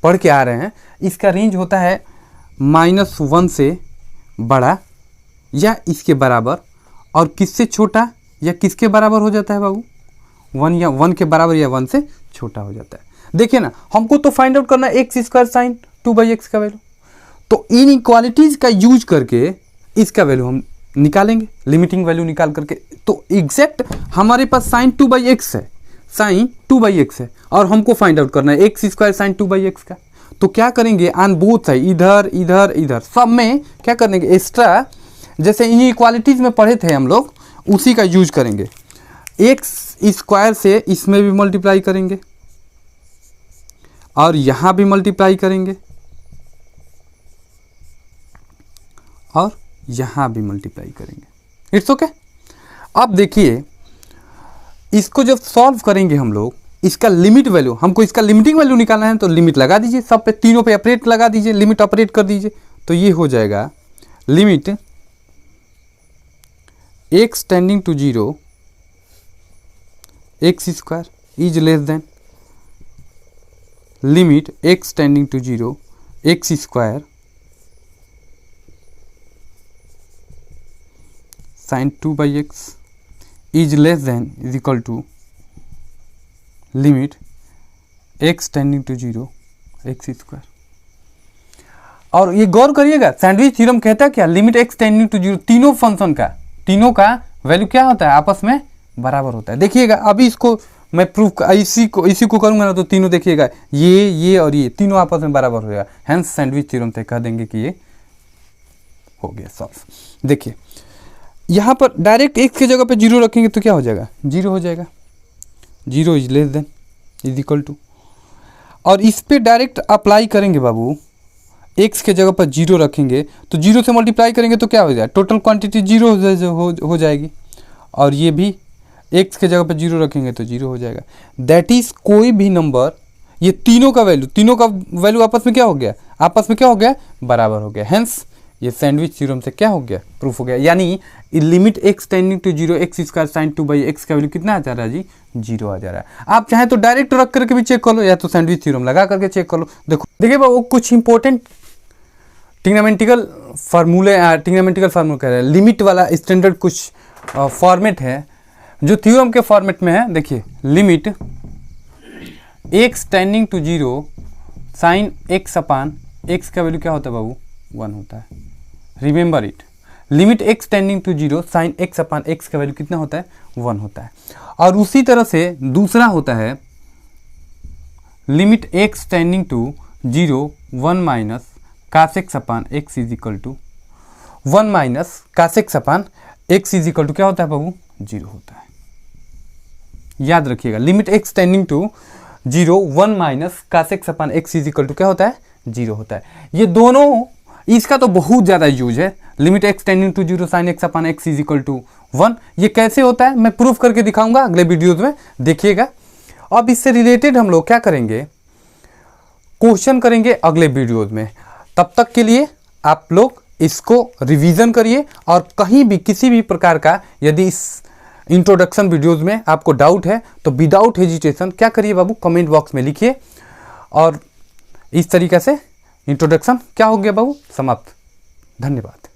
पढ़ के आ रहे हैं। इसका रेंज होता है -1 से बड़ा या इसके बराबर, और किससे छोटा या किसके बराबर हो जाता है बाबू? 1 या 1 के बराबर या 1 से छोटा हो जाता है। देखिए ना, हमको तो फाइंड आउट करना है x स्क्वायर साइन 2/x का वैल्यू, तो इन इक्वालिटीज का यूज करके इसका वैल्यू हम निकालेंगे, लिमिटिंग वैल्यू निकाल करके। तो एग्जैक्ट हमारे पास साइन 2/x है और हमको फाइंड आउट करना है x स्क्वायर साइन 2/x का। तो क्या करेंगे, ऑन बोथ साइड, इधर सब में क्या करेंगे, एक्स्ट्रा जैसे इन इक्वालिटीज में पढ़े थे हम लोग उसी का यूज करेंगे। x स्क्वायर से इसमें भी मल्टीप्लाई करेंगे और यहां भी मल्टीप्लाई करेंगे और यहां भी मल्टीप्लाई करेंगे। It's okay. अब देखिए, इसको जब सॉल्व करेंगे हम लोग, इसका लिमिट वैल्यू, हमको इसका लिमिटिंग वैल्यू निकालना है, तो लिमिट लगा दीजिए, सब पे, तीनों पे ऑपरेट लगा दीजिए, लिमिट ऑपरेट कर दीजिए। तो ये हो जाएगा limit x tending to 0 x square is less than limit x tending to 0 x square sine 2/x is less than is equal to limit x tending to 0 x square. और ये गौर करिएगा, sandwich theorem कहता है क्या, limit x tending to 0, तीनों function का, तीनों का वैल्यू क्या होता है, आपस में बराबर होता है। देखिएगा अभी इसको मैं प्रूफ इसी को करूंगा ना, तो तीनों देखिएगा, ये और ये तीनों आपस में बराबर हो जाएगा। हेंस सैंडविच थ्योरम से कह देंगे कि ये हो गया सॉल्व। देखिए यहाँ पर डायरेक्ट x की जगह पे 0 रखेंगे तो क्या हो जाएगा, 0 हो जाएगा, 0 is less than is equal to, और इस पे डायरेक्ट अप्लाई करेंगे बाबू, x के जगह पर 0 रखेंगे तो 0 से मल्टीप्लाई करेंगे तो क्या हो जाएगा, टोटल क्वांटिटी 0 हो जाएगी। और ये भी x के जगह पर 0 रखेंगे तो 0 हो जाएगा। दैट इज कोई भी नंबर, ये तीनों का वैल्यू आपस में क्या हो गया, बराबर हो गया। हेंस ये सैंडविच थ्योरम से क्या हो गया, प्रूफ हो गया। यानी limit x tending to 0 x square sine 2/x का वैल्यू कितना आ जा रहा है जी, 0 आ जा रहा है। आप चाहे तो डायरेक्ट रख करके भी चेक कर लो, या तो सैंडविच थ्योरम लगा करके चेक कर लो। देखिए वो कुछ इंपॉर्टेंट ट्रिग्नोमेट्रिकल फार्मूले कह रहे हैं, लिमिट वाला स्टैंडर्ड कुछ फॉर्मेट है जो थ्योरम के फॉर्मेट में है। देखिए limit x tending to 0 sine x upon x का वैल्यू क्या होता है बाबू, 1 होता है। Remember it, limit x tending to 0 sine x upon x का वैल्यू कितना होता है, 1 होता है। और उसी तरह से दूसरा होता है limit x tending to 0 1 minus cos x upon x is equal to 1 minus cos x upon x is equal to क्या होता है बाबू, 0 होता है। याद रखिएगा, limit x tending to 0 1 minus cos x upon x is equal to क्या होता है, 0 होता है। ये दोनों, इसका तो बहुत ज़्यादा यूज है, limit x tending to 0 sine x upon x is equal to 1। ये कैसे होता है मैं प्रूफ करके दिखाऊंगा अगले वीडियोज में, देखिएगा। अब इससे रिलेटेड हम लोग क्या करेंगे, क्वेश्चन करेंगे अगले वीडियोज में। तब तक के लिए आप लोग इसको रिवीजन करिए, और कहीं भी किसी भी प्रकार का यदि इस इंट्रोडक्शन वीडियोज में आपको डाउट है तो विदाउट हेजिटेशन क्या करिए बाबू, कमेंट बॉक्स में लिखिए। और इस तरीके से इंट्रोडक्शन क्या हो गया बाबू, समाप्त। धन्यवाद।